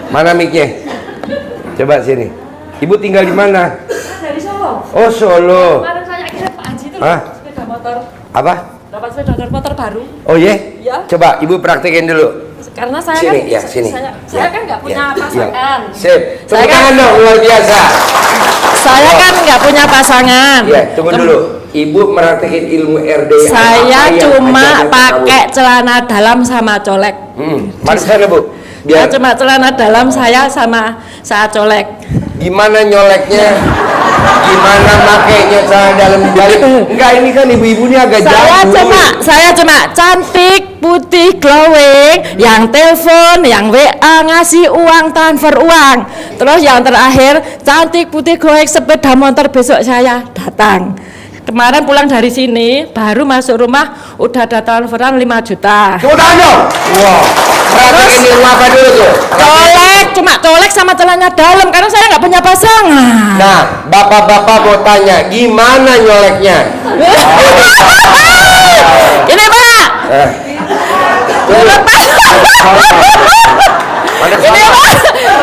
Mana mic-nya? Coba sini. Ibu tinggal di mana? Dari Solo. Oh, Solo. Kemarin saya kirim Pak Haji itu Hah? sepeda motor. Apa? Dapat sepeda motor baru. Oh iya? Ya. Coba Ibu praktekin dulu. Karena saya Sini, kan ya, sini. saya kan nggak punya pasangan. Sip. Saya Tepuk kan- tangan dong, luar biasa. Saya kan nggak punya pasangan. Iya, tunggu dulu. Ibu meraktekin ilmu RDA. Saya apa yang cuma ajarnya ke pakai kamu? celana dalam sama colek. Mari sana, Bu. Saya Biar cuma celana dalam saya sama saya colek. gimana nyoleknya? Gimana makainya celana dalam balik? Enggak, ini kan ibu-ibu ini agak jauh. Saya cuma cantik, putih, glowing, yang telepon, yang WA ngasih uang, transfer uang. Terus yang terakhir, cantik, putih, glowing, sepeda motor besok saya datang. Kemarin pulang dari sini, baru masuk rumah udah ada transferan 5 juta. Tepuk tangan dong. Wow. Praktekin ilmu apa dulu tuh? Colek, cuma colek sama celana dalam karena saya nggak punya pasangan. Nah, bapak-bapak mau tanya, gimana nyoleknya? Ini Pak. Mana Ini Pak.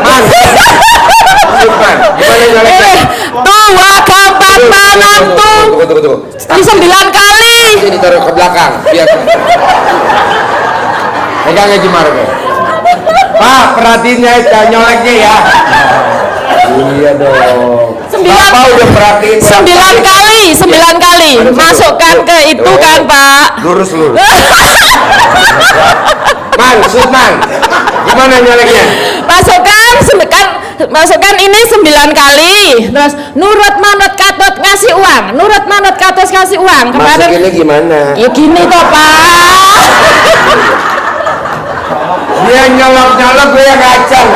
Man, gimana nyoleknya? Tua kapan menantu Tunggu. di 9 kali. Ini ditaruh ke belakang. Biar. Pegangnya gimana, Pak, perhatiin ya nyoleknya ya. Iya dong. Bapak udah perhatiin 9 kali. Masukkan ke itu kan, Pak. Lurus. Man, gimana nyoleknya? Masukkan ini 9 kali. Terus nurut manut katut ngasih uang. Kemarin Masukinnya gimana? ya gini toh, Pak. Dia nyolok gue yang ngacang.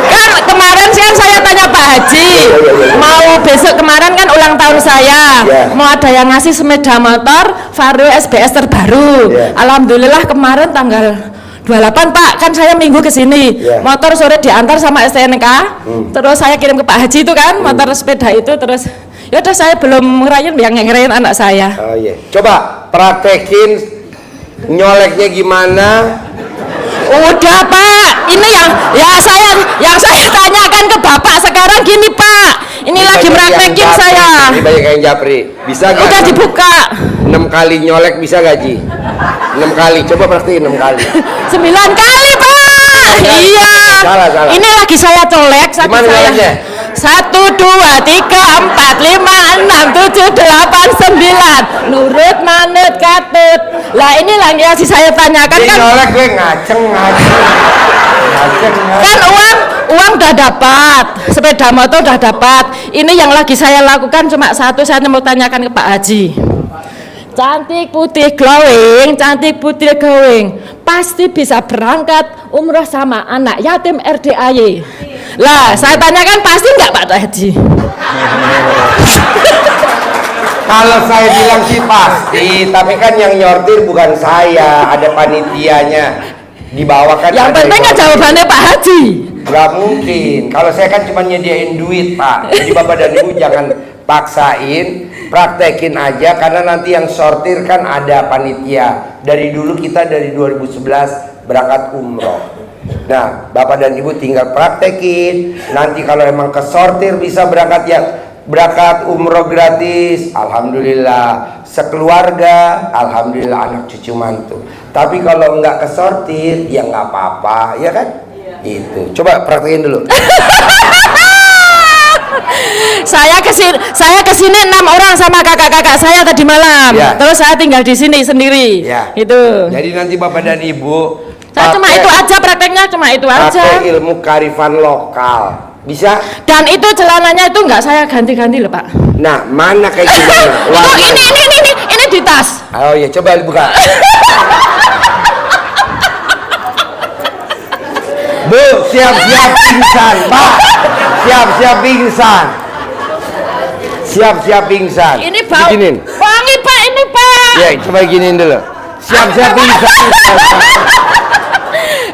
Kan kemarin kan saya tanya Pak Haji, mau besok kemarin kan ulang tahun saya, mau ada yang ngasih sepeda motor Vario SBS terbaru. Alhamdulillah kemarin tanggal 28 Pak, kan saya minggu kesini, motor sore diantar sama STNK, terus saya kirim ke Pak Haji itu kan, motor sepeda itu, terus ya udah saya belum ngerayain yang ngerayain anak saya. Oh iya. Coba praktekin nyoleknya gimana? Udah Pak, ini yang saya tanyakan ke Bapak sekarang gini Pak, ini lagi praktekin saya. Ini banyak yang japri. Bisa gak? Udah dibuka. 6 kali nyolek bisa gaji? 6 kali, coba praktekin 6 kali. 9 kali Pak. Iya. Salah. Ini lagi saya colek. Gimana nyoleknya? 1, 2, 3, 4, 5, 6, 7, 8, 9. Nurut manut katut. Lah ini lagi saya tanyakan Ini kan. nyolek gue ngaceng. Kan uang udah dapat, sepeda motor udah dapat. Ini yang lagi saya lakukan cuma satu, saya mau tanyakan ke Pak Haji. Cantik putih glowing, pasti bisa berangkat umroh sama anak yatim RDAY. Lah, saya tanyakan pasti nggak Pak Haji? Kalau saya bilang sih pasti, tapi kan yang nyortir bukan saya, ada panitianya dibawakan. Yang penting kan jawabannya Pak Haji. Gak mungkin. Kalau saya kan cuma nyediain duit, Pak. Jadi Bapak dan Ibu jangan paksain, praktekin aja karena nanti yang sortir kan ada panitia. Dari dulu kita dari 2011 berangkat umroh. Nah, Bapak dan Ibu tinggal praktekin. Nanti kalau emang kesortir bisa berangkat umroh gratis, alhamdulillah. Sekeluarga, alhamdulillah, anak cucu mantu. Tapi kalau nggak kesortir, ya nggak apa-apa, ya kan? Itu. Coba praktekin dulu. Saya kesini 6 orang sama kakak-kakak saya tadi malam. Terus saya tinggal di sini sendiri. Itu. Jadi nanti Bapak dan Ibu saya cuma itu aja prakteknya, cuma itu aja. Pakai ilmu kearifan lokal. Bisa? Dan itu celananya itu nggak saya ganti-ganti loh Pak. Nah, mana kayak gimana? Ini di tas. Oh iya, coba buka. Bu, siap-siap pingsan, Pak. Siap-siap pingsan. Siap-siap pingsan. Ini bau. Bikinin. Wangi Pak, ini Pak. Ya, coba giniin dulu. Siap-siap pingsan.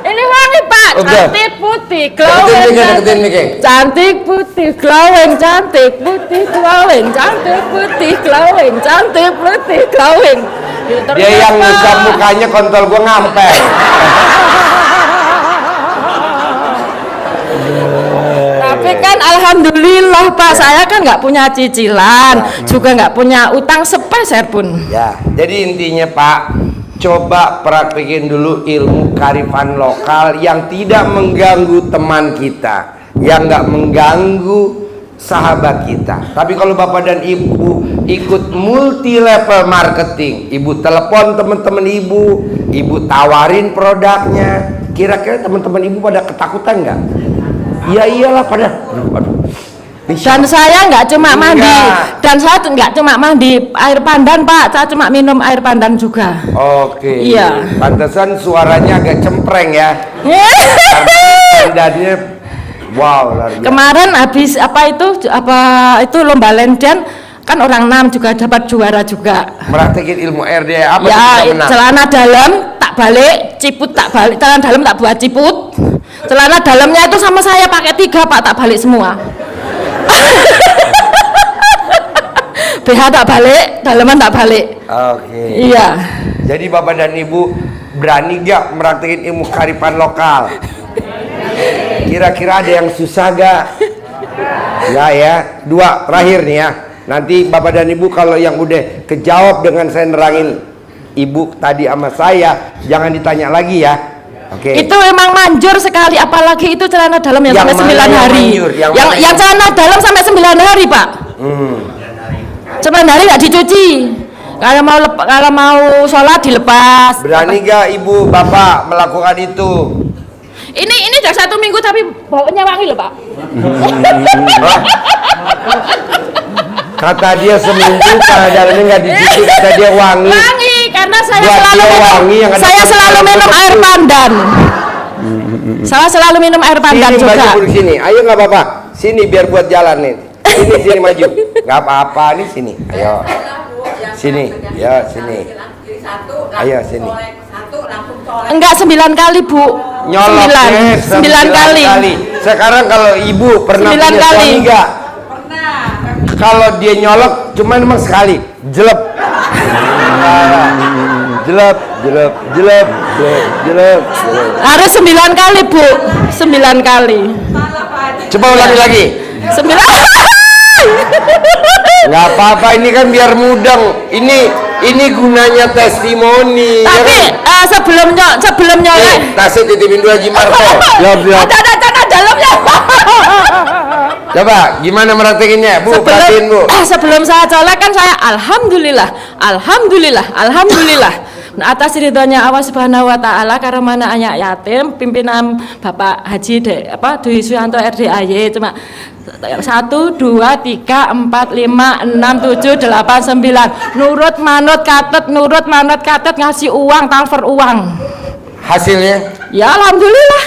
Ini wangi Pak. Cantik putih, glowing. Cantik putih, glowing, cantik putih, glowing, cantik putih, glowing, cantik putih, glowing. Dia yang ngusap mukanya, kontol gua ngampel. Tapi kan alhamdulillah Pak, saya kan nggak punya cicilan, juga nggak punya utang sepeser pun. Ya, jadi intinya Pak, coba praktekin dulu ilmu kearifan lokal yang tidak mengganggu teman kita, yang nggak mengganggu sahabat kita. Tapi kalau Bapak dan Ibu ikut multi level marketing, Ibu telepon teman-teman Ibu tawarin produknya, kira-kira teman-teman Ibu pada ketakutan nggak? Ya iyalah pada. Aduh. Dan saya nggak cuma mandi, dan saya nggak cuma mandi air pandan Pak, saya cuma minum air pandan juga. Oke. Iya. Pantesan suaranya agak cempreng ya. Pandannya wow, luar biasa. Kemarin habis apa itu lomba lenden kan orang 6 juga dapat juara juga. Meraktekin ilmu RD apa Ya, menang? celana dalam tak balik, ciput tak balik, celana dalam tak buat ciput. Celana dalamnya itu sama saya pakai 3 Pak, tak balik semua. BH tak balik, dalaman tak balik. Oke. Iya. Jadi Bapak dan Ibu berani gak meraktekin ilmu kearifan lokal? Kira-kira ada yang susah gak? Ya, 2 terakhir nih ya. Nanti Bapak dan Ibu kalau yang udah kejawab dengan saya nerangin Ibu tadi sama saya, jangan ditanya lagi ya. Oke. Itu memang manjur sekali, apalagi itu celana dalam yang sampai 9 hari. Yang celana dalam sampai 9 hari, Pak. 9 hari nggak dicuci. Kalau mau sholat dilepas. Berani gak Ibu Bapak melakukan itu? Ini udah 1 minggu tapi baunya wangi loh, Pak. Kata dia seminggu celana dalamnya nggak dicuci, kata dia wangi. Wangi karena saya Buat selalu minum air pandan. Saya selalu minum air pandan Sini juga. maju sini, ayo nggak apa-apa. Sini biar buat jalan nih. Sini maju. Nggak apa-apa nih sini. Ayo. Sini, ya sini. Ayo sini. Enggak 9 kali Bu. Nyolok 9 kali. Sekarang kalau Ibu pernah 9 punya kali. suami nggak? Kalau dia nyolok cuman emang sekali, jelek. Jelek. Harus 9 kali Bu. 9 kali. Coba ulangi lagi. 9. Nggak apa-apa, ini kan biar mudeng. Ini gunanya testimoni. Tapi ya kan? sebelum nyolek. Tasnya titipin dulu Haji Marto. Ada dalamnya. Coba gimana meraktekinnya Bu? Perhatiin Bu. Sebelum saya colek kan saya alhamdulillah nah, atas ridhonya Allah Subhanahu wa taala karena mana anak yatim pimpinan Bapak Haji Dwi Suyanto RDAY cuma 1 2 3 4 5 6 7 8 9 nurut manut katet ngasih uang transfer uang. Hasilnya? Ya alhamdulillah.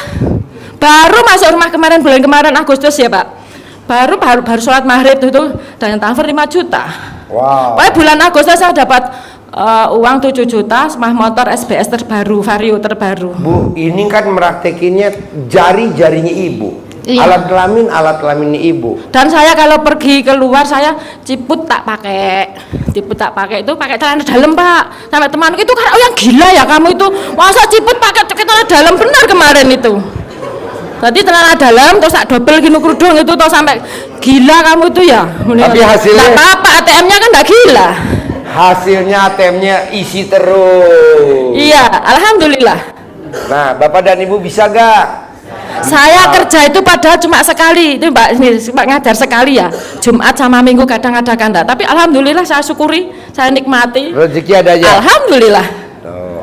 Baru masuk rumah bulan kemarin Agustus ya Pak. Baru sholat maghrib itu dan transfer 5 juta. Wow. Pokoknya bulan Agustus saya dapat uang 7 juta sama motor SBS terbaru, Vario terbaru. Bu, ini kan meraktekinnya jari-jarinya Ibu. Iya. Alat kelaminnya Ibu. Dan saya kalau pergi keluar saya ciput tak pakai itu pakai celana dalam Pak. Sampai temanku itu kan yang gila ya kamu itu masa ciput pakai celana dalam benar kemarin itu. Tadi celana dalam terus tak double gini kerudung itu terus sampai gila kamu itu ya. Tapi hasilnya nggak apa-apa ATM-nya kan nggak gila. Hasilnya ATM-nya isi terus. Iya, alhamdulillah. Nah, Bapak dan Ibu bisa gak? Saya kerja itu padahal cuma sekali, itu Mbak ngajar sekali ya, Jumat sama Minggu kadang ada kanda. Tapi alhamdulillah saya syukuri, saya nikmati. Rezeki ada aja. Alhamdulillah.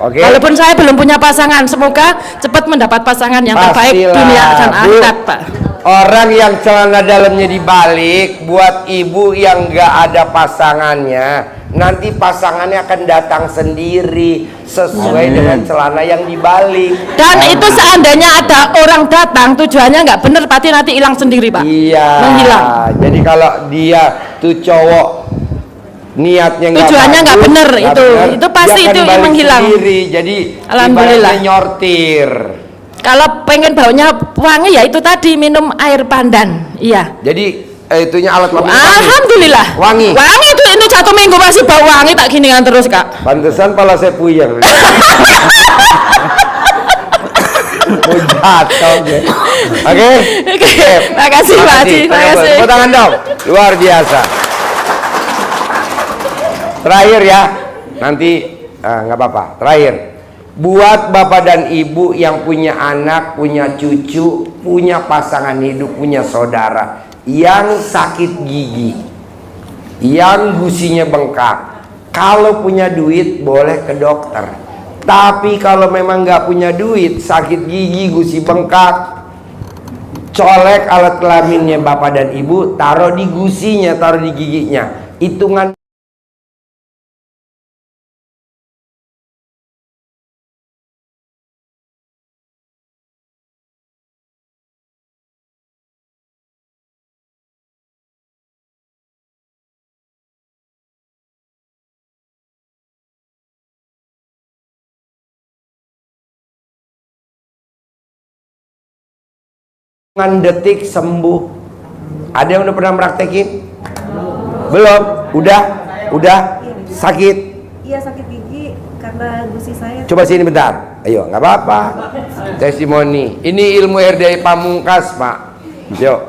Oke. Walaupun saya belum punya pasangan, semoga cepat mendapat pasangan yang terbaik dunia dan akhirat, Pak. Orang yang celana dalamnya dibalik, buat ibu yang nggak ada pasangannya, nanti pasangannya akan datang sendiri sesuai dengan celana yang dibalik. Dan itu seandainya ada orang datang, tujuannya nggak bener, pasti nanti hilang sendiri, Pak. Iya. Menghilang. Jadi kalau dia tuh cowok niatnya tujuannya nggak bener, itu pasti itu menghilang sendiri. Jadi alhamdulillah nyortir. Kalau pengen baunya wangi ya itu tadi minum air pandan. Iya. Jadi itunya alat lambung wangi. Alhamdulillah. Wangi. Wangi tuh ini 1 minggu masih bau wangi tak gini kan terus kak. Pantesan pala saya puyeng. Mau jatuh ya. Oke. Makasih Pak Haji. Makasih. Tepuk tangan dong. Luar biasa. Terakhir ya. Nanti nggak apa-apa. Terakhir. Buat bapak dan ibu yang punya anak, punya cucu, punya pasangan hidup, punya saudara yang sakit gigi, yang gusinya bengkak, kalau punya duit boleh ke dokter. Tapi kalau memang nggak punya duit, sakit gigi, gusi bengkak, colek alat kelaminnya bapak dan ibu, taruh di gusinya, taruh di giginya. Hitungan detik sembuh. Ada yang udah pernah praktekin? Belum? Udah? Sakit? Iya sakit gigi karena gusi saya. Coba sini bentar. Ayo, nggak apa-apa. Testimoni. Ini ilmu RDI Pamungkas, Pak. Yuk,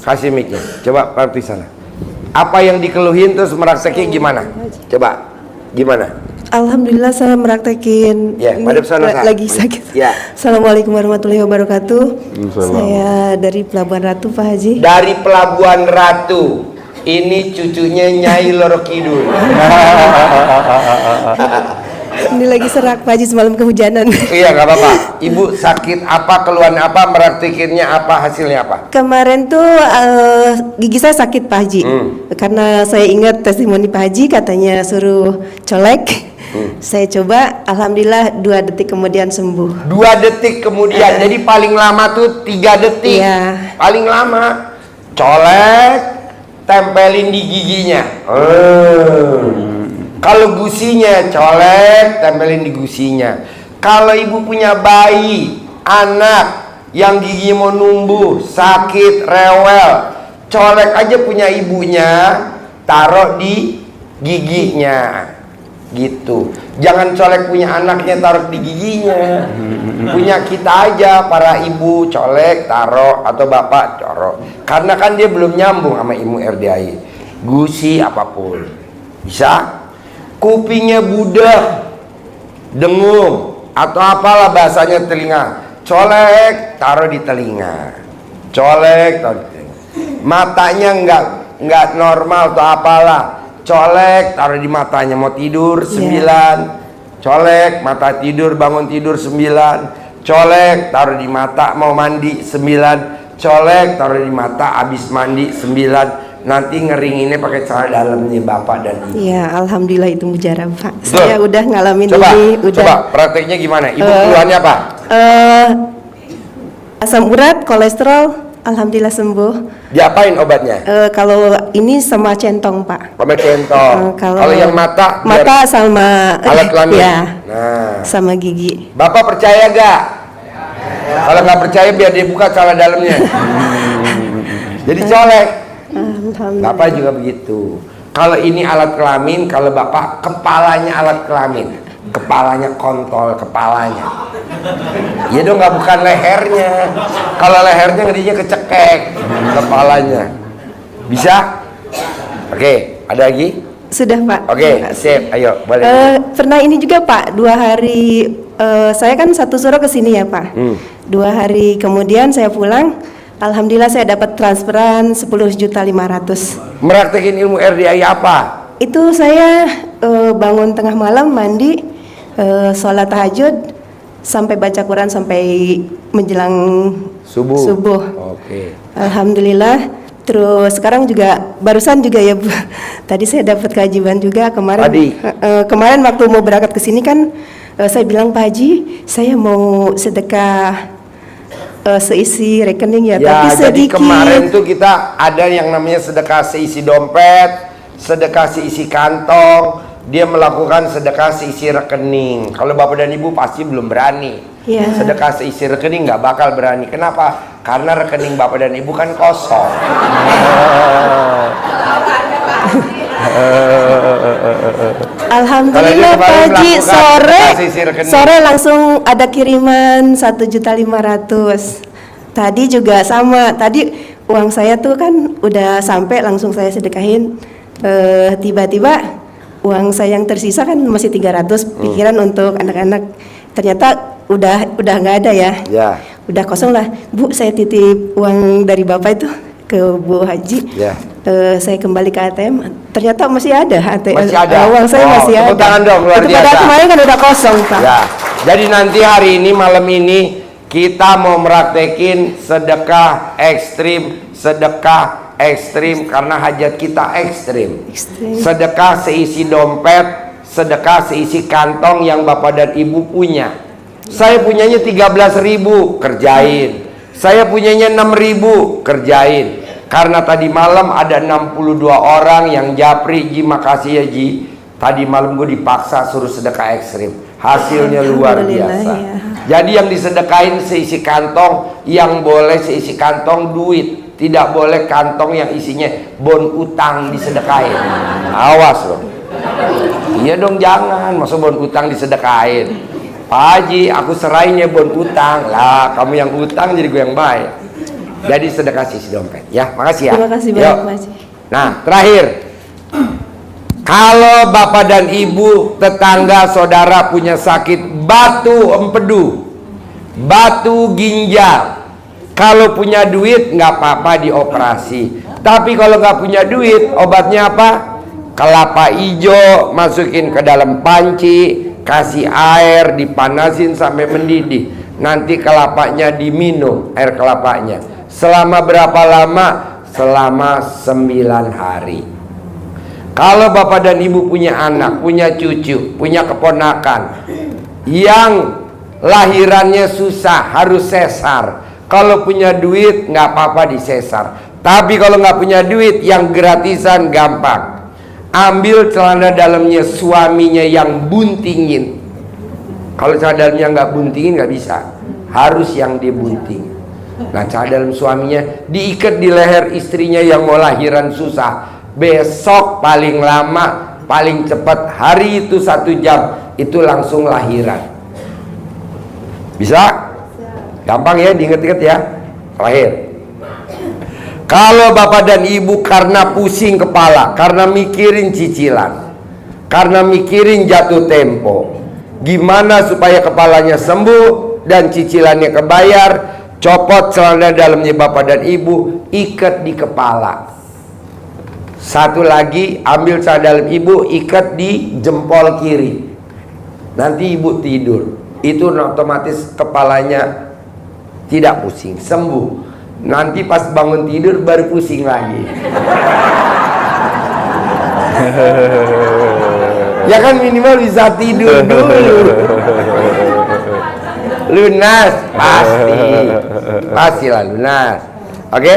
kasih mic-nya. Coba praktis sana. Apa yang dikeluhin terus merasakin gimana? Coba, gimana? Alhamdulillah saya meraktekin. Ya, madep sana, Sa. lagi sakit. Ya. Assalamualaikum warahmatullahi wabarakatuh. Saya dari Pelabuhan Ratu Pak Haji. Dari Pelabuhan Ratu. Ini cucunya Nyai Loro Kidul. Ini lagi serak Pak Haji semalam kehujanan. Iya, nggak apa-apa. Ibu sakit apa, keluhan apa, meraktekinnya apa, hasilnya apa? Kemarin tuh gigi saya sakit Pak Haji. Karena saya ingat testimoni Pak Haji katanya suruh colek. Saya coba, alhamdulillah 2 detik kemudian sembuh. 2 detik kemudian, jadi paling lama tuh 3 detik. Iya. Paling lama, colek, tempelin di giginya. Kalau gusinya, colek, tempelin di gusinya. Kalau ibu punya bayi, anak yang giginya mau numbuh, sakit, rewel, colek aja punya ibunya, taruh di giginya. Gitu. Jangan colek punya anaknya taruh di giginya. Punya kita aja para ibu colek taruh atau bapak taruh. Karena kan dia belum nyambung sama ilmu RDI. Gusi apapun. Bisa? Kupingnya budak, dengung atau apalah bahasanya telinga. Colek taruh di telinga. Colek taruh di telinga. Matanya enggak normal atau apalah. Colek taruh di matanya, mau tidur 9, colek mata tidur, bangun tidur 9, colek taruh di mata, mau mandi 9, colek taruh di mata, habis mandi 9, nanti ngeringinnya pakai celana dalamnya bapak dan ibu. Iya, alhamdulillah itu mujarab Pak. Betul. Saya udah ngalamin Coba, ini. coba prakteknya gimana? Ibu keluhannya apa? Asam urat, kolesterol, alhamdulillah sembuh. Diapain obatnya? Kalau ini sama centong Pak. Pakai centong. Kalau yang mata sama alat kelamin. ya, Nah, sama gigi. Bapak percaya gak? Kalau nggak percaya biar dia buka celana dalamnya. Jadi colek. Alhamdulillah. Bapak juga begitu. Kalau ini alat kelamin, kalau bapak kepalanya alat kelamin, kepalanya kontol kepalanya. Ya dong, nggak bukan lehernya. Kalau lehernya ngedinya kecekek, kepalanya. Bisa? Oke, ada lagi? Sudah Pak. Oke, sip. Ayo, boleh. Pernah ini juga Pak, 2 hari saya kan 1 sore kesini ya Pak. 2 hari kemudian saya pulang, alhamdulillah saya dapat transferan 10.500.000. Meraktekin ilmu RDI apa? Itu saya bangun tengah malam, mandi, sholat tahajud, sampai baca Quran sampai menjelang subuh. Oke. Alhamdulillah. Terus sekarang juga barusan juga ya Bu. Tadi saya dapat kewajiban juga kemarin. Kemarin waktu mau berangkat ke sini kan saya bilang Pak Haji, saya mau sedekah seisi rekening ya, tapi sedikit. Jadi kemarin tuh kita ada yang namanya sedekah seisi dompet, sedekah seisi kantong, dia melakukan sedekah seisi rekening. Kalau Bapak dan Ibu pasti belum berani. Iya. Sedekah seisi rekening nggak bakal berani. Kenapa? Karena rekening bapak dan ibu kan kosong. Alhamdulillah Pak Haji, sore langsung ada kiriman 1.500.000. Tadi juga sama, tadi uang saya tuh kan udah sampai langsung saya sedekahin. Tiba-tiba uang saya yang tersisa kan masih 300, pikiran untuk anak-anak. Ternyata udah nggak ada ya. Udah kosong lah. Bu, saya titip uang dari bapak itu ke Bu Haji. Saya kembali ke ATM, ternyata masih ada ATM. Masih ada. Uang saya masih ada. Tepuk tangan dong, luar Itu biasa. padahal kemarin kan udah kosong, Pak. Ya. Jadi nanti hari ini, malam ini kita mau meraktekin sedekah ekstrim karena hajat kita ekstrim. Sedekah seisi dompet, sedekah seisi kantong yang bapak dan ibu punya. Saya punyanya 13.000, kerjain. Saya punyanya 6.000, kerjain. Karena tadi malam ada 62 orang yang japri. Ji, makasih ya Ji. Tadi malam gue dipaksa suruh sedekah ekstrim. Hasilnya luar biasa. Ya. Jadi yang disedekain seisi kantong, yang boleh seisi kantong duit. Tidak boleh kantong yang isinya bon utang disedekain. Awas loh. Iya dong, jangan. Masa bon utang disedekain. Pak Haji, aku serahin ya bon utang. Lah, kamu yang utang jadi gue yang bayar. Jadi sedekah sisi dompet. Ya, makasih ya. Terima kasih banyak Pak Haji. Nah, terakhir. Kalau bapak dan ibu, tetangga, saudara punya sakit batu empedu, batu ginjal, kalau punya duit nggak apa-apa dioperasi. Tapi kalau nggak punya duit, obatnya apa? Kelapa hijau masukin ke dalam panci, kasih air, dipanasin sampai mendidih. Nanti kelapanya diminum, air kelapanya. Selama berapa lama? Selama 9 hari. Kalau bapak dan ibu punya anak, punya cucu, punya keponakan yang lahirannya susah, harus sesar. Kalau punya duit nggak apa-apa disesar. Tapi kalau nggak punya duit, yang gratisan gampang. Ambil celana dalamnya suaminya yang buntingin. Kalau celana dalamnya nggak buntingin nggak bisa, harus yang dibunting. Nah, celana dalam suaminya diikat di leher istrinya yang mau lahiran susah. Besok paling lama, paling cepat hari itu 1 jam itu langsung lahiran. Bisa? Gampang ya, diinget-inget ya. Terakhir, kalau bapak dan ibu karena pusing kepala, karena mikirin cicilan, karena mikirin jatuh tempo, gimana supaya kepalanya sembuh dan cicilannya kebayar, copot celana dalamnya bapak dan ibu, ikat di kepala. Satu lagi, ambil celana dalam ibu, ikat di jempol kiri. Nanti ibu tidur, itu otomatis kepalanya tidak pusing, sembuh. Nanti pas bangun tidur baru pusing lagi. Ya kan, minimal bisa tidur dulu. Lunas, pastilah lunas. Oke?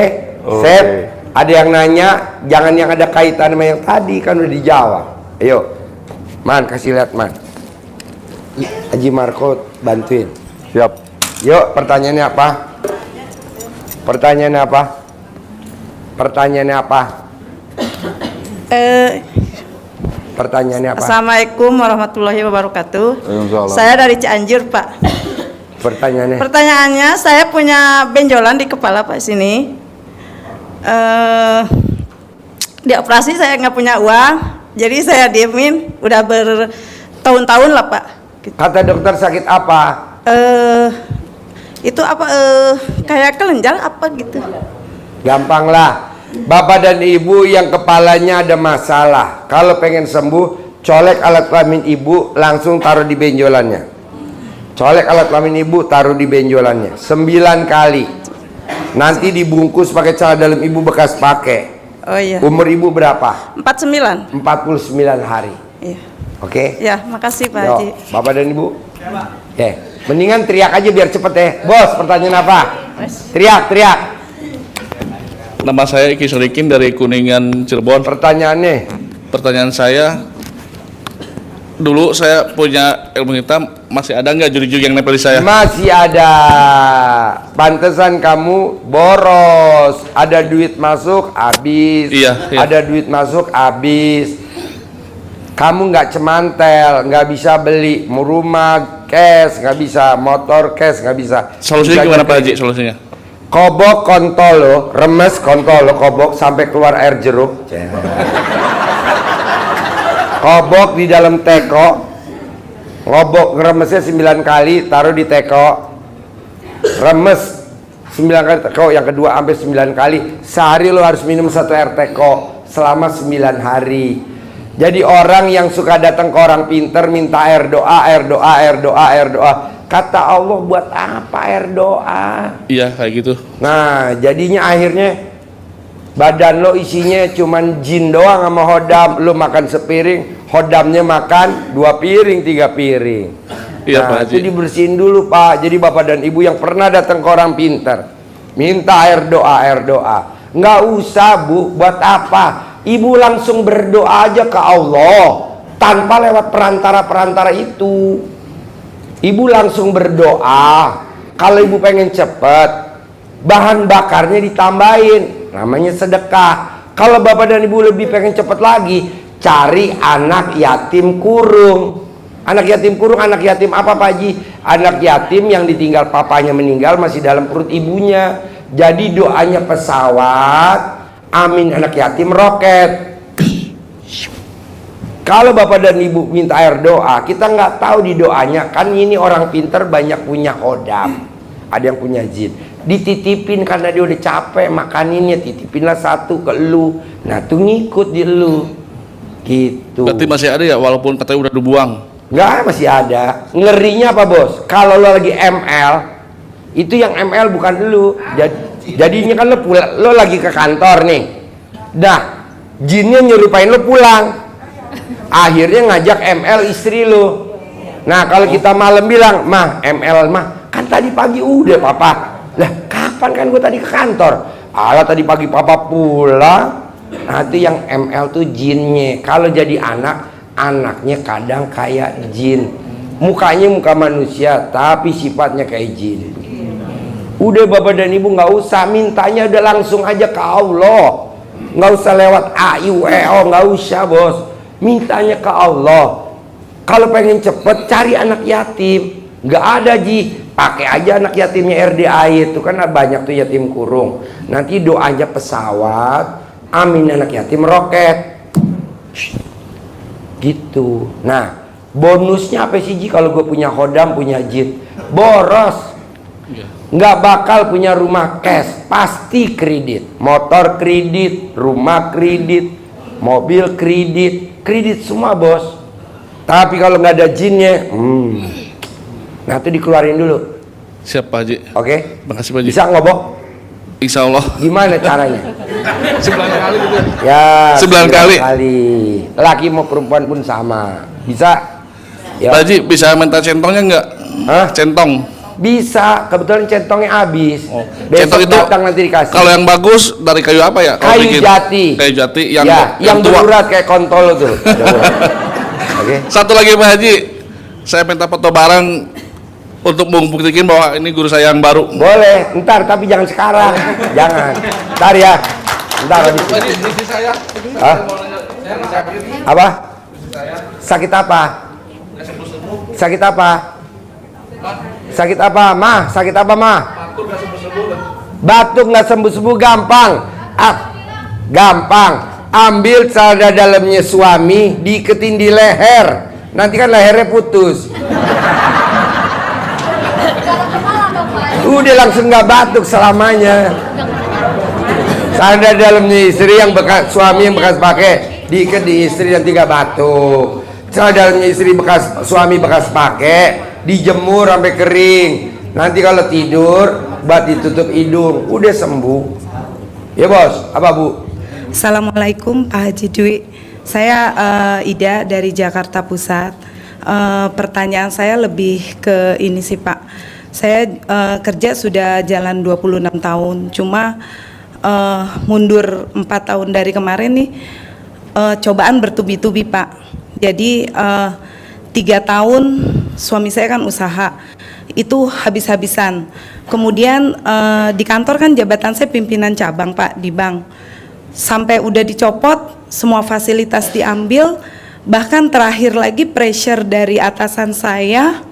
Set. Ada yang nanya, jangan yang ada kaitan sama yang tadi, kan udah dijawab. Ayo, Man, kasih lihat Man. Haji Marco bantuin. Siap. Yuk, pertanyaannya apa? Pertanyaannya apa? Pertanyaannya apa? Pertanyaannya apa? Assalamualaikum warahmatullahi wabarakatuh. Waalaikumsalam. Saya dari Cianjur, Pak. Pertanyaannya. Pertanyaannya, saya punya benjolan di kepala, Pak, sini. Di operasi saya nggak punya uang, jadi saya diemin. Udah bertahun-tahun lah, Pak. Kata dokter sakit apa? Itu apa? Kayak kelenjar apa gitu? Gampang lah. Bapak dan ibu yang kepalanya ada masalah, kalau pengen sembuh, colek alat kelamin ibu, langsung taruh di benjolannya. Colek alat kelamin ibu, taruh di benjolannya 9 kali. Nanti dibungkus pakai celana dalam ibu bekas pakai. Oh iya. Umur ibu berapa? 49. 49 hari. Iya. Oke? Ya, makasih Pak Yo, Haji. Bapak dan ibu. Oke. Mendingan teriak aja biar cepet ya. Bos, pertanyaan apa? Teriak. Nama saya Iki Selikin dari Kuningan, Cirebon. Pertanyaannya. Pertanyaan saya, dulu saya punya ilmu hitam, masih ada nggak juri-juri yang nempel di saya? Masih ada. Pantesan kamu boros. Ada duit masuk habis. Iya. Ada duit masuk habis. Kamu nggak cemantel, nggak bisa beli rumah cash, nggak bisa motor cash, nggak bisa. Solusinya gimana Pak Haji? Solusinya? Kobok kontol lo, remes kontol lo, kobok sampai keluar air jeruk. Kobok di dalam teko, ngobok remesnya 9 kali, taruh di teko, remes 9 kali teko, yang kedua sampai 9 kali. Sehari lo harus minum 1 air teko selama 9 hari. Jadi orang yang suka datang ke orang pinter minta air doa, air doa, air doa, air doa. Kata Allah, buat apa air doa? Iya kayak gitu. Nah jadinya akhirnya badan lo isinya cuman jin doang sama hodam. Lo makan sepiring, hodamnya makan 2 piring, 3 piring. Iya Nah Pak Haji. itu dibersihin dulu Pak. Jadi bapak dan ibu yang pernah datang ke orang pinter, minta air doa, air doa. Nggak usah Bu, buat apa? Ibu langsung berdoa aja ke Allah tanpa lewat perantara-perantara itu. Ibu langsung berdoa. Kalau ibu pengen cepet, bahan bakarnya ditambahin, namanya sedekah. Kalau bapak dan ibu lebih pengen cepet lagi, cari anak yatim kurung. Anak yatim kurung, anak yatim apa Pak Haji? Anak yatim yang ditinggal papanya meninggal masih dalam perut ibunya. Jadi doanya pesawat, amin anak yatim roket. Kalau bapak dan ibu minta air doa, kita nggak tahu di doanya. Kan ini orang pinter banyak punya hodam, ada yang punya jin. Dititipin karena dia udah capek makaninnya, titipinlah 1 ke lu. Nah tuh ngikut di lu. Gitu. Berarti masih ada ya walaupun katanya udah dibuang? Nggak, masih ada. Ngerinya apa bos? Kalau lo lagi ML, itu yang ML bukan lu. Jadinya kan lo lagi ke kantor nih. Dah, jinnya nyerupain lo pulang. Akhirnya ngajak ML istri lo. Nah kalau kita malam bilang, mah ML mah kan tadi pagi udah papa. Lah kapan kan gue tadi ke kantor? Alah tadi pagi papa pulang. Nah itu yang ML tuh jinnya. Kalau jadi anak, anaknya kadang kayak jin. Mukanya muka manusia tapi sifatnya kayak jin. Udah bapak dan ibu nggak usah mintanya, udah langsung aja ke Allah. Nggak usah lewat AIWO, nggak usah bos. Mintanya ke Allah. Kalau pengen cepet cari anak yatim. Nggak ada Ji, pakai aja anak yatimnya RDA itu kan banyak tuh yatim kurung. Nanti doanya pesawat, amin anak yatim roket. Gitu. Nah bonusnya apa sih Ji kalau gue punya hodam, punya jin? Boros. Nggak bakal punya rumah cash, pasti kredit. Motor kredit, rumah kredit, mobil kredit, kredit semua bos. Tapi kalau nggak ada jinnya, nah itu dikeluarin dulu. Siap Pak Haji. Oke? Makasih Pak Haji. Bisa ngobok? Insya Allah. Gimana caranya? 9 kali gitu Ya 9 kali. Laki mau perempuan pun sama. Bisa? Ya. Pak Haji bisa minta centongnya nggak? Hah? Centong. Bisa, kebetulan centongnya habis. Oh. Besok Centong itu datang nanti dikasih. kalau yang bagus dari kayu apa ya? Kalau Kayu bikin? jati. Kayu jati yang ya, yang tua. berurat kayak kontol tuh. Oke. Satu lagi Pak Haji, saya minta foto bareng untuk membuktikan bahwa ini guru saya yang baru. Boleh, ntar tapi jangan sekarang. Jangan. Ntar ya. Ntar habis. Pak Haji, istri saya. Hah? Saya sakit. Apa? Sakit apa? Sakit apa? Sakit apa, Mah? Sakit apa, Mah? Batuk nggak sembuh-sembuh gampang. Gampang. Ambil celana dalamnya suami, diiketin di leher. Nanti kan lehernya putus. Udah langsung nggak batuk selamanya. Celana dalamnya istri yang bekas suami yang bekas pakai, diikat di istri nanti nggak batuk. Celana dalamnya istri bekas suami bekas pakai, dijemur sampai kering. Nanti kalau tidur buat ditutup hidung, udah sembuh. Ya bos, apa Bu? Assalamualaikum Pak Haji Dwi. Saya Ida dari Jakarta Pusat. Pertanyaan saya lebih ke ini sih Pak. Saya kerja sudah jalan 26 tahun. Cuma mundur 4 tahun dari kemarin nih, cobaan bertubi-tubi Pak. Jadi 3 tahun suami saya kan usaha, itu habis-habisan. Kemudian di kantor kan jabatan saya pimpinan cabang Pak di bank. Sampai udah dicopot, semua fasilitas diambil, bahkan terakhir lagi pressure dari atasan saya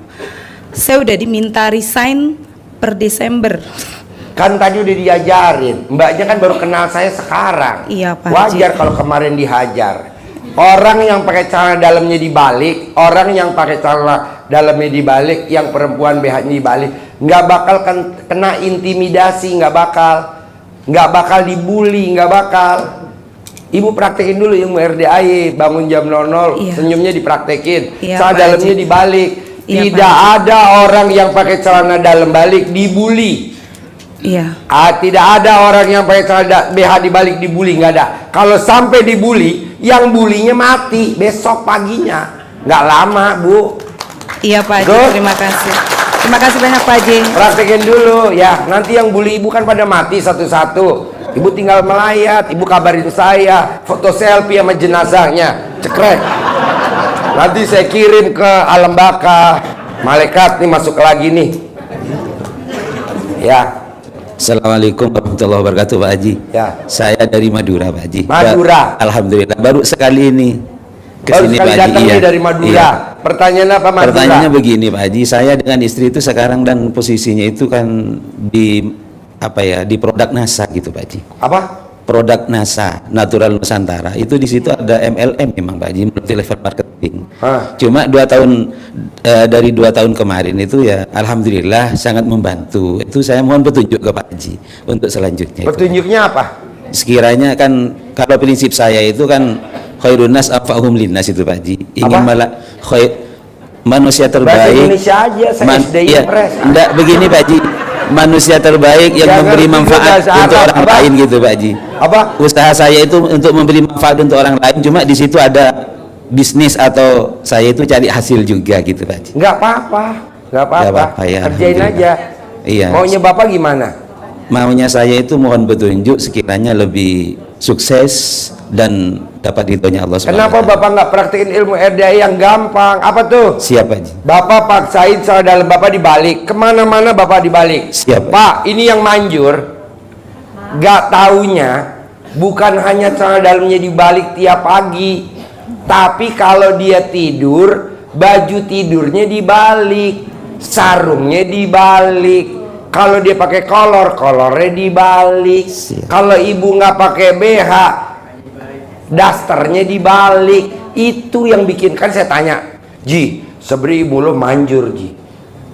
udah diminta resign per Desember. Kan tadi udah diajarin, mbaknya kan baru kenal saya sekarang. Iya Pak Wajar Haji. kalau kemarin dihajar. Orang yang pakai celana dalamnya dibalik, orang yang pakai celana dalamnya dibalik, yang perempuan BH-nya dibalik, nggak bakal kena intimidasi, nggak bakal dibully, nggak bakal. Ibu praktekin dulu ilmu RDAI, bangun jam 00, Iya. senyumnya dipraktekin, Iya, celana Pak dalamnya Haji. dibalik. Iya, Tidak Pak ada orang yang pakai celana dalam balik dibully. Iya. Tidak ada orang yang pakai celana BH dibalik dibully, nggak ada. Kalau sampai dibully, yang bulinya mati besok paginya, nggak lama Bu. Iya Pak Haji, Good. terima kasih. Terima kasih banyak Pak Haji. Praktekin dulu ya. Nanti yang bully ibu kan pada mati satu-satu. Ibu tinggal melayat, ibu kabarin saya, foto selfie sama jenazahnya, cekrek. Nanti saya kirim ke alam baka. Malaikat nih masuk lagi nih. Ya, Assalamualaikum warahmatullahi wabarakatuh Pak Haji. ya. Saya dari Madura Pak Haji. Madura. Alhamdulillah baru sekali ini Baru kesini sekali Pak Haji. datang Iya. nih dari Madura. Iya. Pertanyaan apa Madura? Pertanyaannya begini Pak Haji, saya dengan istri itu sekarang dan posisinya itu kan di di produk NASA gitu Pak Haji. Apa? Produk NASA Natural Nusantara itu di situ ada MLM memang Pak Haji, multi level marketing. Hah. Cuma 2 tahun dari 2 tahun kemarin itu ya alhamdulillah sangat membantu. Itu saya mohon petunjuk ke Pak Haji untuk selanjutnya. Itu. Petunjuknya apa? Sekiranya kan kalau prinsip saya itu kan khairun nas anfa'uhum linnas itu Pak Haji. Ingin Apa? manusia Bahasa terbaik. Indonesia aja, saya SDI iya, Impres. enggak begini Pak Haji. Manusia terbaik yang Jangan memberi juga manfaat bahasa untuk Arab, orang apa? lain gitu Pak Haji. Apa? Usaha saya itu untuk memberi manfaat untuk orang lain, cuma di situ ada bisnis atau saya itu cari hasil juga gitu Pak Haji. Nggak apa-apa, nggak apa-apa. Nggak apa-apa, ya, Kerjain alhamdulillah. aja. Iya. Maunya Bapak gimana? Maunya saya itu mohon petunjuk sekiranya lebih sukses dan dapat ridhonya Allah SWT. Kenapa Bapak nggak praktekin ilmu RDA yang gampang? Apa tuh? Siap Pak Haji. Bapak paksain celana dalam Bapak dibalik. Kemana-mana Bapak dibalik. Siap, Pak, ini yang manjur. Nggak taunya bukan hanya celana dalamnya dibalik tiap pagi, tapi kalau dia tidur, baju tidurnya dibalik, sarungnya dibalik. Kalau dia pakai kolornya dibalik. Siap. Kalau ibu nggak pakai BH, dasternya dibalik. Itu yang bikin, kan saya tanya, Ji, sebenarnya ibu lo manjur Ji,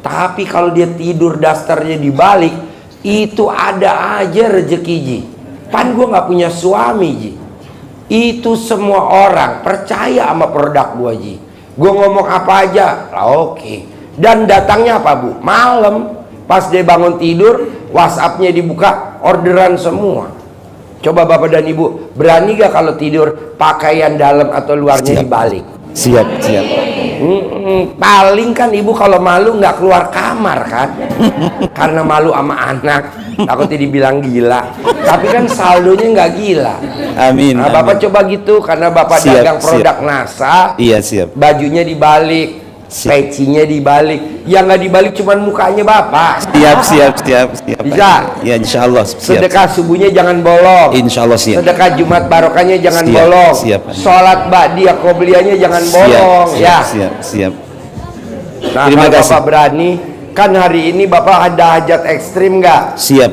tapi kalau dia tidur dasternya dibalik, itu ada aja rezeki Ji. Pan gue nggak punya suami Ji. Itu semua orang percaya sama produk gue Ji. Gue ngomong apa aja lah oke. Dan datangnya apa Bu? Malam. Pas dia bangun tidur, WhatsApp-nya dibuka, orderan semua. Coba Bapak dan Ibu, berani gak kalau tidur pakaian dalam atau luarnya Siap. dibalik? Siap. Paling kan Ibu kalau malu nggak keluar kamar kan? Karena malu sama anak, takutnya dibilang gila. Tapi kan saldonya nggak gila. Amin. Nah, Bapak amin. coba gitu, karena Bapak Siap, dagang produk NASA, Iya siap. bajunya dibalik, Siap. pecinya dibalik. Yang nggak dibalik cuman mukanya Bapak. Siap. Bisa? Ya insya Allah siap. Sedekah subuhnya jangan bolong. Insya Allah siap. Sedekah Jumat barokahnya jangan Siap, bolong. siap. Sholat ba'diyah qobliyahnya jangan bolong. Ya. Siap. Nah, Terima kalau kasih. Bapak berani, kan hari ini Bapak ada hajat ekstrim nggak? Siap.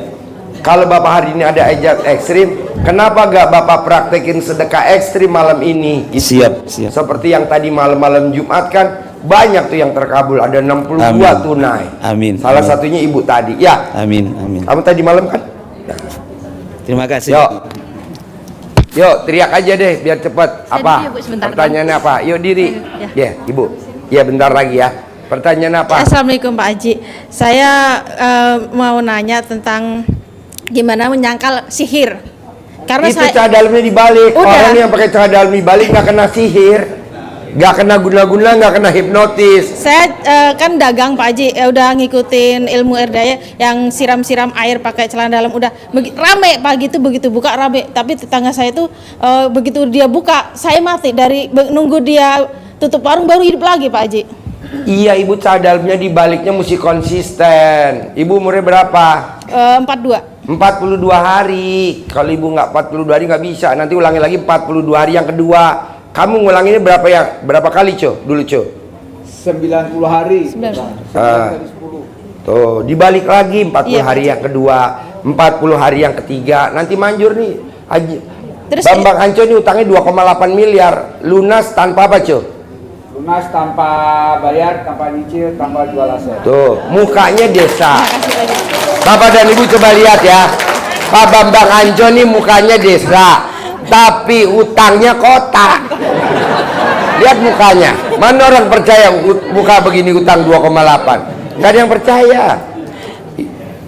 Kalau Bapak hari ini ada hajat ekstrim, kenapa nggak Bapak praktekin sedekah ekstrim malam ini? Siap. Seperti yang tadi malam-malam Jumat kan banyak tuh yang terkabul, ada 62 Amin. tunai. Amin. Salah Amin. satunya Ibu tadi. Ya. Amin. Kamu tadi malam kan? Terima kasih. Yuk, teriak aja deh biar cepet. Apa? dulu, Bu, sebentar. Pertanyaannya apa? Yuk diri. Ya, Ibu. Ya, bentar lagi ya. Pertanyaan apa? Assalamualaikum Pak Haji. Saya mau nanya tentang gimana menyangkal sihir. Karena Itu saya cara dalamnya dibalik. Udah. Orang yang pakai cara dalam dibalik nggak kena sihir, nggak kena guna-guna, nggak kena hipnotis. kan dagang Pak Haji, udah ngikutin ilmu RDA yang siram-siram air pakai celana dalam, udah rame pagi itu, begitu buka rame. Tapi tetangga saya itu begitu dia buka, saya mati dari nunggu dia tutup warung baru hidup lagi Pak Haji. Iya ibu, cadalnya dibaliknya mesti konsisten. Ibu umurnya berapa? 42. 42 hari. Kalau ibu nggak 42 hari nggak bisa. Nanti ulangi lagi 42 hari yang kedua. Kamu ngulanginnya berapa kali dulu 90 hari. 90. Tuh dibalik lagi 40 Iya, hari yang kedua, 40 hari yang ketiga. Nanti manjur nih Haji. Terus Bambang Anco ini utangnya 2,8 miliar. Lunas tanpa apa Lunas tanpa bayar, tanpa nyicil, tanpa jual aset. Tuh mukanya desa. Makasih Pak Haji. Bapak dan Ibu coba lihat ya, Pak Bambang Anco ini mukanya desa, tapi utangnya kota. Lihat mukanya, mana orang percaya muka begini utang 2,8? Nggak ada yang percaya.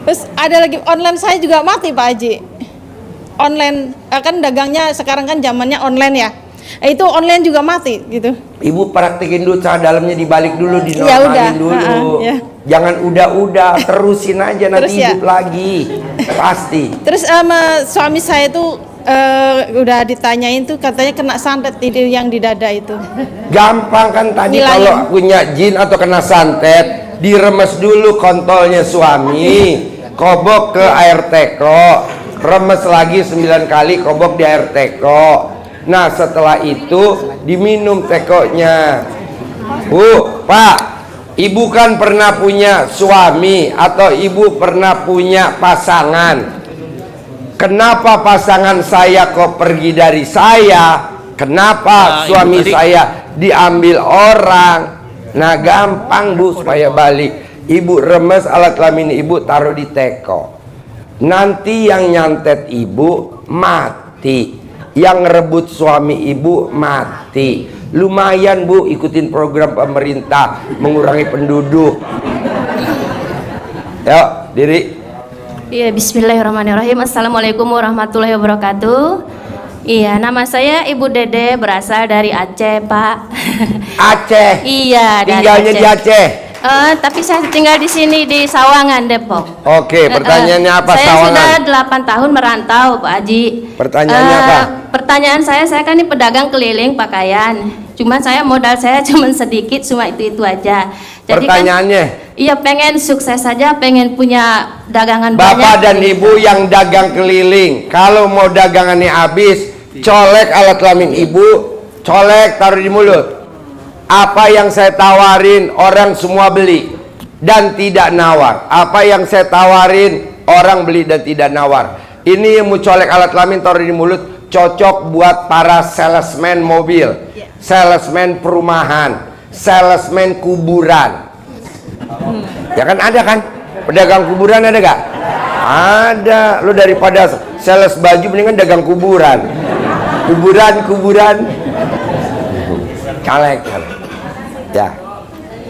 Terus ada lagi online saya juga mati Pak Haji. Online kan dagangnya sekarang kan zamannya online ya. Itu online juga mati gitu. Ibu praktekin dulu cara dalamnya dibalik dulu, Ya dinormalin udah, dulu. ya. Jangan udah terusin aja nanti Terus ya. hidup lagi. Pasti. Terus sama suami saya tuh udah ditanyain tuh katanya kena santet itu yang di dada itu. Gampang kan tadi Nilai. kalau punya jin atau kena santet, diremes dulu kontolnya suami, kobok ke air teko, remes lagi 9 kali, kobok di air teko. Nah setelah itu diminum tekonya. Bu, Pak, ibu kan pernah punya suami atau ibu pernah punya pasangan. Kenapa pasangan saya kok pergi dari saya? Kenapa suami saya diambil orang? Nah gampang Bu supaya balik. Ibu remes alat kelamin ibu taruh di teko. Nanti yang nyantet ibu mati. Yang ngerebut suami ibu mati. Lumayan Bu ikutin program pemerintah mengurangi penduduk. Yuk diri. Iya, bismillahirrahmanirrahim. Assalamualaikum warahmatullahi wabarakatuh. Iya, nama saya Ibu Dede, berasal dari Aceh, Pak. Aceh. Iya, dari Tinggalnya Aceh. di Aceh. Tapi saya tinggal di sini di Sawangan, Depok. Oke, pertanyaannya apa? Saya Sawangan. sudah 8 tahun merantau, Pak Haji. Pertanyaannya apa? Pertanyaan saya kan ini pedagang keliling pakaian. Cuman saya modal saya cuma sedikit, cuma itu aja. Jadi Pertanyaannya, kan, iya pengen sukses saja, pengen punya dagangan Bapak banyak. dan Ibu yang dagang keliling, kalau mau dagangannya habis, colek alat kelamin Ibu, colek taruh di mulut. Apa yang saya tawarin orang semua beli dan tidak nawar. Apa yang saya tawarin orang beli dan tidak nawar. Ini yang mau colek alat kelamin taruh di mulut, cocok buat para salesman mobil, salesman perumahan, salesman kuburan. Ya kan ada kan? Pedagang kuburan ada gak? Ada. Lo daripada sales baju mendingan dagang kuburan. Kuburan. Caleg. Ya.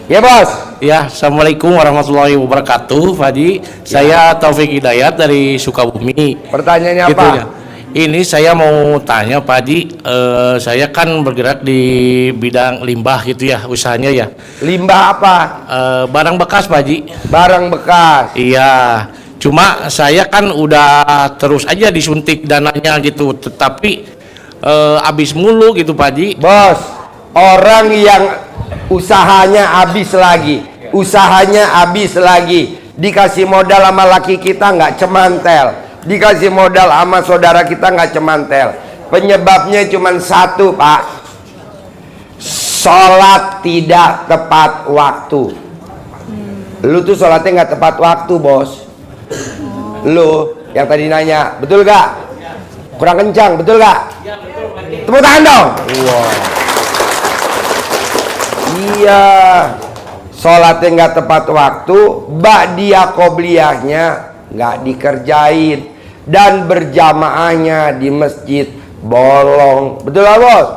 Ya bos. Ya, assalamualaikum warahmatullahi wabarakatuh, Pak Haji. Saya Taufik Hidayat dari Sukabumi. Pertanyaannya apa? Gitu ya. Ini saya mau tanya Pak Haji, saya kan bergerak di bidang limbah gitu ya, usahanya ya. Limbah apa? Barang bekas Pak Haji. Barang bekas. Iya. Cuma saya kan udah terus aja disuntik dananya gitu, tetapi habis mulu gitu Pak Haji. Bos, orang yang usahanya habis lagi, dikasih modal sama laki kita nggak cemantel, dikasih modal sama saudara kita nggak cemantel. Penyebabnya cuma satu Pak, sholat tidak tepat waktu. Lu tuh sholatnya nggak tepat waktu bos. Lu yang tadi nanya, betul gak? Kurang kencang, betul gak? Tepuk tangan dong. Wow. Iya, sholatnya nggak tepat waktu, ba'diyah qobliyahnya nggak dikerjain, dan berjamaahnya di masjid bolong. Betul lah bos?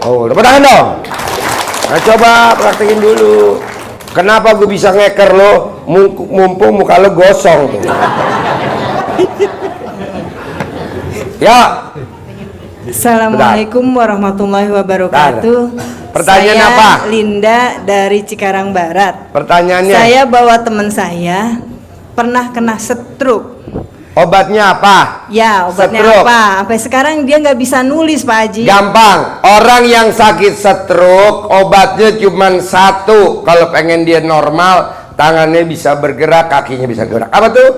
Oh, tepuk tangan dong. Nah coba praktekin dulu. Kenapa gue bisa ngeker lo, mumpung muka lo gosong tuh. Ya. Assalamualaikum warahmatullahi wabarakatuh. Pertanyaan saya apa? Linda dari Cikarang Barat. Pertanyaannya. Saya bawa teman saya pernah kena stroke. Obatnya apa? Ya, obatnya Stroke. apa? Sampai sekarang dia nggak bisa nulis, Pak Haji. Gampang. Orang yang sakit stroke obatnya cuma satu. Kalau pengen dia normal, tangannya bisa bergerak, kakinya bisa gerak. Apa tuh?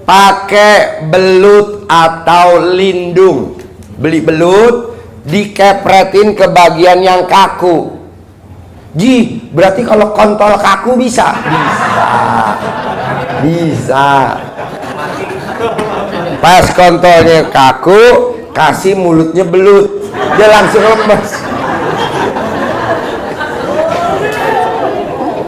Pakai belut atau lindung. Beli belut, dikepretin ke bagian yang kaku. Ji, berarti kalau kontol kaku bisa? Bisa. Pas kontolnya kaku, kasih mulutnya belut, dia langsung lemes.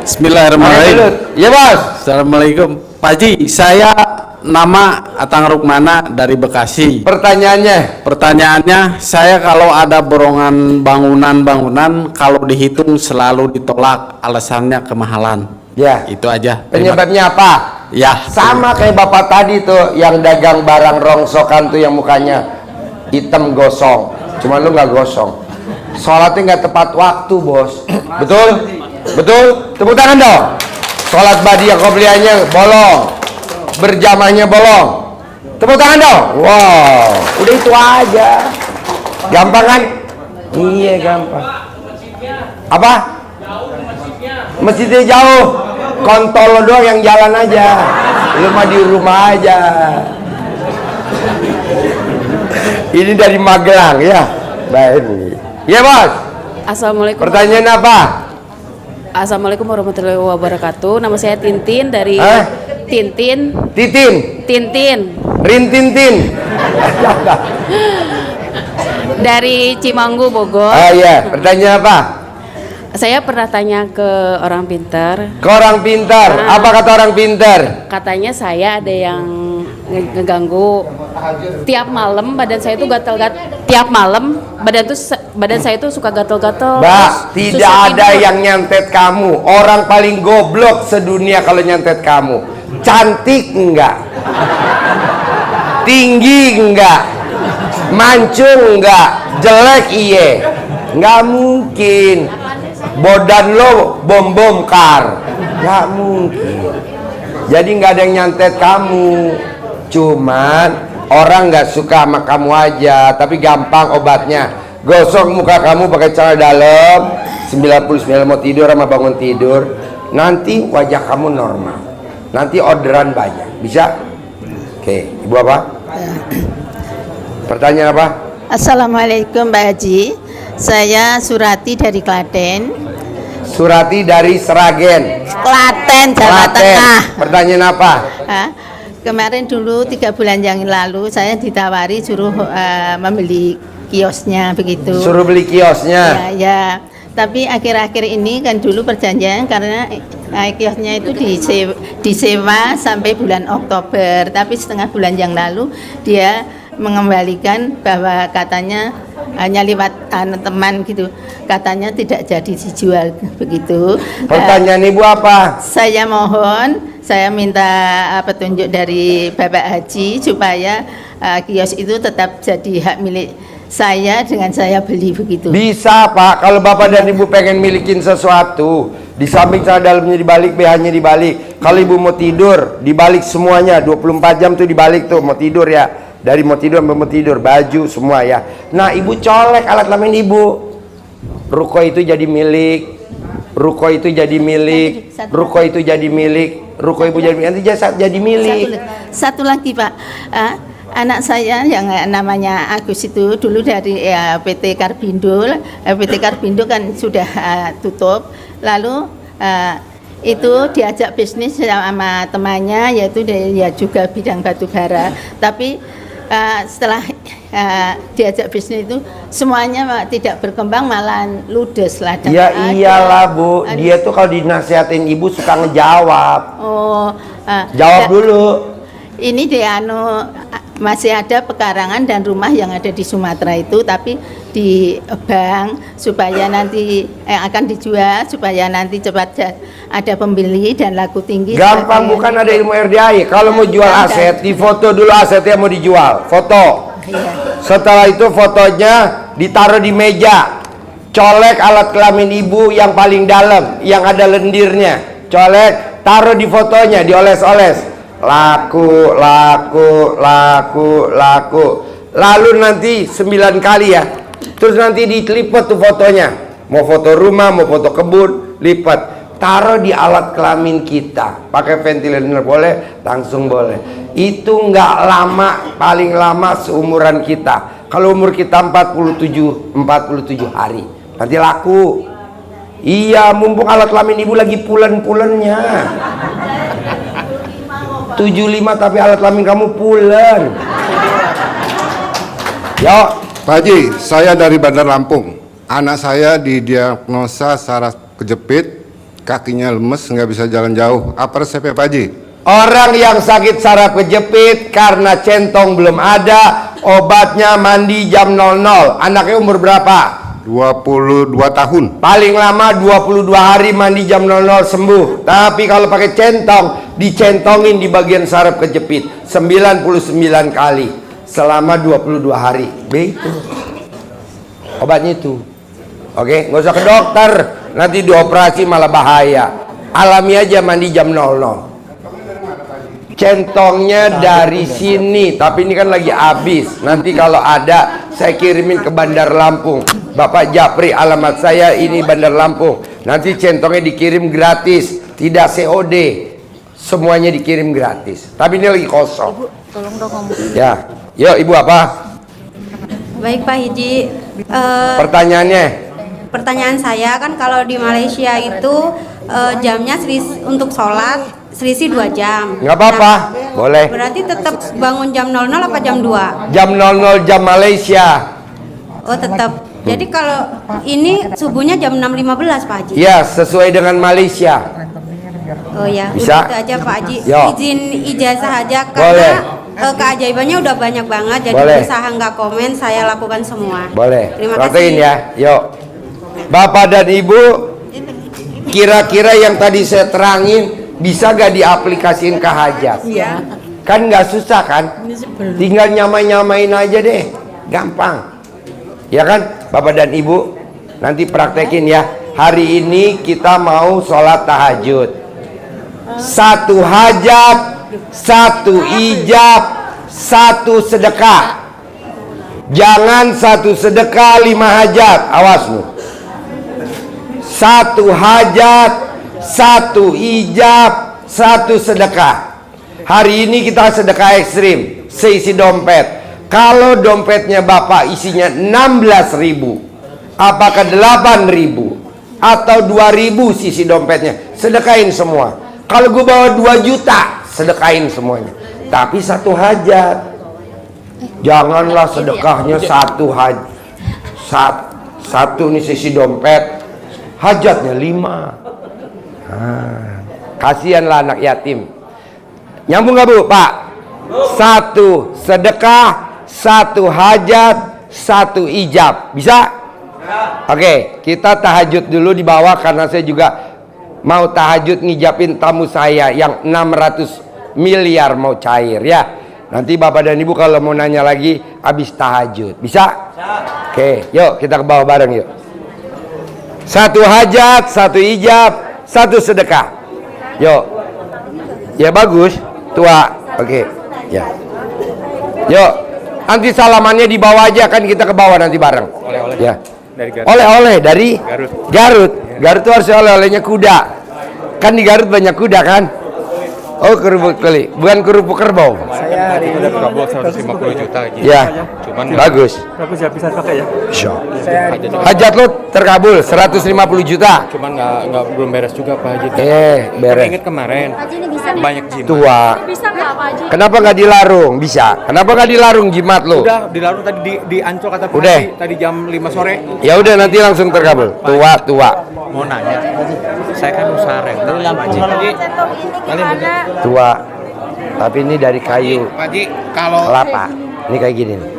Bismillahirrahmanirrahim. Ya bos. Assalamualaikum Pak Haji, saya nama Atang Rukmana dari Bekasi. Pertanyaannya, saya kalau ada borongan bangunan kalau dihitung selalu ditolak, alasannya kemahalan. Ya. Itu aja. Penyebabnya apa? Ya. Sama kayak bapak tadi tuh yang dagang barang rongsokan tuh yang mukanya hitam gosong. Cuman lu nggak gosong. Sholatnya nggak tepat waktu bos. Betul? Betul? Tepuk tangan dong. Sholat badiah qobliyahnya bolong, berjamahnya bolong. Tepuk tangan dong. Wow, udah itu aja. Gampang kan? Iya gampang. Apa? Masjidnya jauh. Kontol lo doang yang jalan aja. Lu mah di rumah aja. Ini dari Magelang ya. Baik. Ya bos. Assalamualaikum. Pertanyaan apa? Assalamualaikum warahmatullahi wabarakatuh. Nama saya Tintin dari Tintin. Titin. Tintin. Rintintin. Dari Cimanggu, Bogor. Ah iya. Pertanyaan apa? Saya pernah tanya ke orang pintar. Ke orang pintar. Apa kata orang pintar? Katanya saya ada yang ngeganggu tiap malam, badan saya itu gatal-gatal. Tiap malam badan saya itu suka gatal-gatal. Mbak, tidak ada yang nyantet kamu. Orang paling goblok sedunia kalau nyantet kamu. Cantik enggak? Tinggi enggak? Mancung enggak? Jelek iye? Enggak mungkin. Bodan lo bom kar, nggak mungkin. Jadi nggak ada yang nyantet kamu, cuman orang nggak suka sama kamu aja. Tapi gampang obatnya, gosok muka kamu pakai celana dalam 99 mau tidur sama bangun tidur, nanti wajah kamu normal, nanti orderan banyak. Bisa? Oke, ibu apa? Pertanyaan apa? Assalamualaikum Mbak Haji. Saya Surati dari Klaten. Surati dari Seragen. Klaten, Jawa Tengah. Pertanyaan apa? Kemarin dulu 3 bulan yang lalu saya ditawari suruh membeli kiosnya begitu. Suruh beli kiosnya. Ya. Tapi akhir-akhir ini kan dulu perjanjian karena kiosnya itu disewa sampai bulan Oktober. Tapi setengah bulan yang lalu dia mengembalikan bahwa katanya hanya lewat teman gitu, katanya tidak jadi dijual begitu. Pertanyaan ibu apa? Saya mohon, saya minta petunjuk dari Bapak Haji supaya kios itu tetap jadi hak milik saya dengan saya beli begitu. Bisa Pak, kalau Bapak dan Ibu pengen milikin sesuatu, di samping celana dalamnya dibalik, BH-nya dibalik. Kalau Ibu mau tidur, dibalik semuanya, 24 jam tuh dibalik tuh, mau tidur ya. Dari mau tidur sampai mau tidur, baju semua ya. Nah ibu colek alat kelamin ibu, ruko itu jadi milik, ruko itu jadi milik, ruko itu jadi milik, ruko ibu jadi milik, nanti jadi milik. Satu lagi Pak, anak saya yang namanya Agus itu dulu dari PT Karbindo. PT Karbindo kan sudah tutup, lalu itu diajak bisnis sama temannya, yaitu dia juga bidang batu bara. Tapi setelah diajak bisnis itu semuanya tidak berkembang, malah ludes lah. Ya iyalah Bu, dia tuh kalau dinasihatin ibu suka ngejawab. Jawab dulu. Ini dia masih ada pekarangan dan rumah yang ada di Sumatera itu, tapi di bank supaya nanti akan dijual, supaya nanti cepat ada pembeli dan laku tinggi. Gampang, bukan ada ilmu RDI. Kalau mau jual aset, difoto dulu asetnya mau dijual, foto. Setelah itu fotonya ditaruh di meja, colek alat kelamin ibu yang paling dalam, yang ada lendirnya, colek, taruh di fotonya, dioles-oles. laku. Lalu nanti 9 kali ya. Terus nanti dilipat tuh fotonya. Mau foto rumah, mau foto kebun, lipat. Taruh di alat kelamin kita. Pakai ventilator boleh, langsung boleh. Itu nggak lama, paling lama seumuran kita. Kalau umur kita 47 hari, nanti laku. Iya, mumpung alat kelamin ibu lagi pulen-pulennya. 75 tapi alat kelamin kamu pulen. Yo, Pak Haji, saya dari Bandar Lampung. Anak saya didiagnosa saraf kejepit, kakinya lemes, nggak bisa jalan jauh. Apa resepnya Pak Haji? orang yang sakit saraf kejepit karena centong belum ada, obatnya mandi jam 00. Anaknya umur berapa? 22 tahun. Paling lama 22 hari mandi jam 00 sembuh. Tapi kalau pakai centong, dicentongin di bagian saraf kejepit 99 kali selama 22 hari. Begitu. Obatnya itu. Oke, nggak usah ke dokter, nanti dioperasi malah bahaya. Alami aja mandi jam 00. Centongnya dari sini, tapi ini kan lagi habis. Nanti kalau ada, saya kirimin ke Bandar Lampung. Bapak Japri, alamat saya ini Bandar Lampung. Nanti centongnya dikirim gratis, tidak COD. Semuanya dikirim gratis. Tapi ini lagi kosong. Ibu, tolong dong ngomong. Ya, yuk ibu apa? Baik Pak Hiji. Pertanyaannya? Pertanyaan saya kan kalau di Malaysia itu jamnya untuk sholat selisih 2 jam. Nggak apa-apa, boleh. Berarti tetap bangun jam 00 apa jam 2? Jam 00 jam Malaysia. Oh tetap. Jadi kalau ini subuhnya jam 6.15 Pak Haji. Ya, sesuai dengan Malaysia. Oh ya, Bisa? udah itu aja Pak Haji. Yo. Izin ijazah aja Boleh. karena keajaibannya udah banyak banget. Jadi Boleh. berusaha nggak komen, saya lakukan semua. Boleh. Terima Praktekin kasih. ya. Yuk. Bapak dan Ibu, kira-kira yang tadi saya terangin bisa gak diaplikasiin ke hajat? Iya. Kan nggak susah kan? Tinggal nyamain aja deh, gampang. Ya kan, Bapak dan Ibu? Nanti praktekin ya. Hari ini kita mau sholat tahajud. 1 hajat, 1 ijab, 1 sedekah. Jangan 1 sedekah 5 hajat. Awas lu. 1 hajat, 1 ijab, 1 sedekah. Hari ini kita sedekah ekstrim, seisi dompet. Kalau dompetnya Bapak isinya 16.000, apakah 8.000 atau 2.000 sisi dompetnya, sedekahin semua. Kalau gue bawa 2 juta, sedekahin semuanya. Tapi 1 hajat. Janganlah sedekahnya 1 hajat. 1 nih sisi dompet, hajatnya 5. Kasihanlah anak yatim. Nyambung nggak Bu? Pak? 1 sedekah, 1 hajat, 1 ijab. Bisa? Oke, kita tahajud dulu di bawah karena saya juga mau tahajud ngijapin tamu saya yang 600 miliar mau cair ya. Nanti Bapak dan Ibu kalau mau nanya lagi habis tahajud. Bisa? Oke, yuk kita ke bawah bareng yuk. 1 hajat, 1 ijab, 1 sedekah. Yuk. Ya bagus, tua. Oke. Ya. Yuk. Nanti salamannya di bawah aja, kan kita ke bawah nanti bareng. Oleh-oleh. Ya. Dari Garut. Oleh-oleh dari Garut. Garut. Garut itu harus oleh-olehnya kuda. Kan di Garut banyak kuda kan? Oh, kerupuk keli, bukan kerupuk kerbau. Saya tadi udah terkabul 150 juta aja. Ya. Cuman Bagus. bagus ya, bisa pakai ya. Insya Saya Hajat lo terkabul 150 juta. cuman nggak belum beres juga Pak Haji. Beres. Ingat kemarin banyak jimat. Tua. Bisa nggak Pak Haji? Kenapa nggak dilarung? Bisa. Kenapa nggak dilarung jimat lo? Udah dilarung tadi di Ancol kata Pak Udah. Haji, tadi jam 5 sore. Ya udah nanti langsung terkabul. Tua. Mau nanya, saya kan usaha rental Pak Haji. Tua. Tapi ini dari kayu Pak Haji, kalau kelapa. Ini kayak gini nih.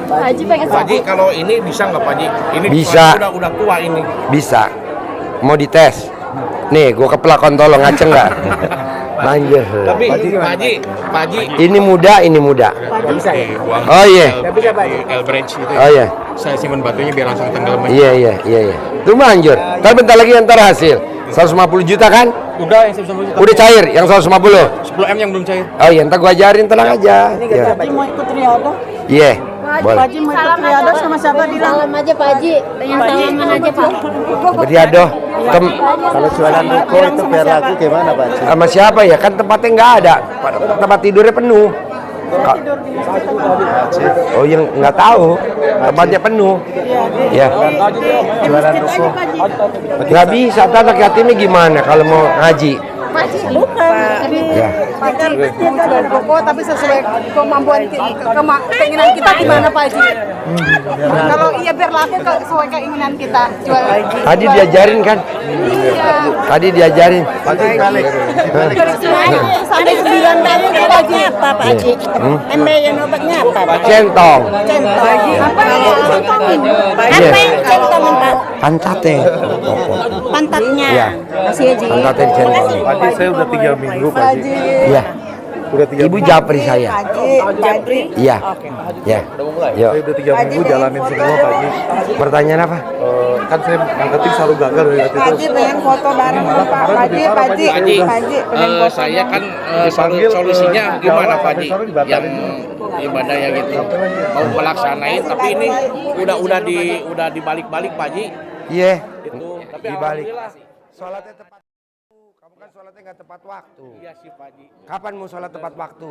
Pak Haji pengen Pak Haji, kalau ini bisa nggak Pak Haji? Ini Bisa. udah tua ini. Bisa. Mau dites? Nih, gua keplak kontolong ngaceng nggak? Lanjut. Tapi Pak Haji, Ini muda. Bisa ya? Oh iya. L branch itu. Oh iya. Saya simpan batunya biar langsung tenggelam. Iya. Itu manjur. Tapi bentar lagi ntar hasil. 150 juta kan? Udah yang 150 juta. Udah cair yang 150. 10M yang belum cair. Oh iya, ntar gua ajarin, tenang aja. Iya. Mau ikut triado? Iya, boleh. Pak Haji mau ikut triado sama siapa bilang? Salam aja Pak Haji. Dengan salaman aja Pak. Beriadoh. Kalau jualan ruko itu biar laku gimana Pak Haji? Sama siapa ya? Kan tempatnya nggak ada. Tempat tidurnya penuh. Oh yang nggak tahu, tempatnya penuh. Ya. Jualan ruko. Nggak bisa, anak yatimnya gimana kalau mau ngaji? Bukan. Ya. Jualan ruko tapi sesuai kemampuan keinginan kita gimana Pak Haji? Kalau iya biar laku sesuai keinginan kita jual. Tadi diajarin kan? Tadi diajarin. Sampai 9 tahun Pak Haji. Apa Pak Haji? Yang obatnya apa? Centong. Centong. Apa yang centongin? Iya. Apa yang centongin Pak? Pantate. Pantatnya. Iya. Kasih Haji. Pantate dicentongin. Pak Haji, saya udah 3 minggu Pak Haji. Iya. Udah 3 Ibu Japri saya. Japri. Iya. Ya. Yuk. Saya udah 3 minggu jalanin semua Pak Haji. Pertanyaan apa? Kan saya angkatin selalu gagal dari waktu itu. Haji pengen foto bareng sama Pak Haji. Haji pengen foto. Saya kan solusinya gimana Pak Haji? Yang ibadahnya gitu mau melaksanain, tapi ini udah dibalik-balik Pak Haji. Iya. Itu tapi Dibalik. alhamdulillah. Sholatnya tepat. Kamu kan sholatnya nggak tepat waktu. Iya sih Pak Haji. Kapan mau sholat tepat waktu?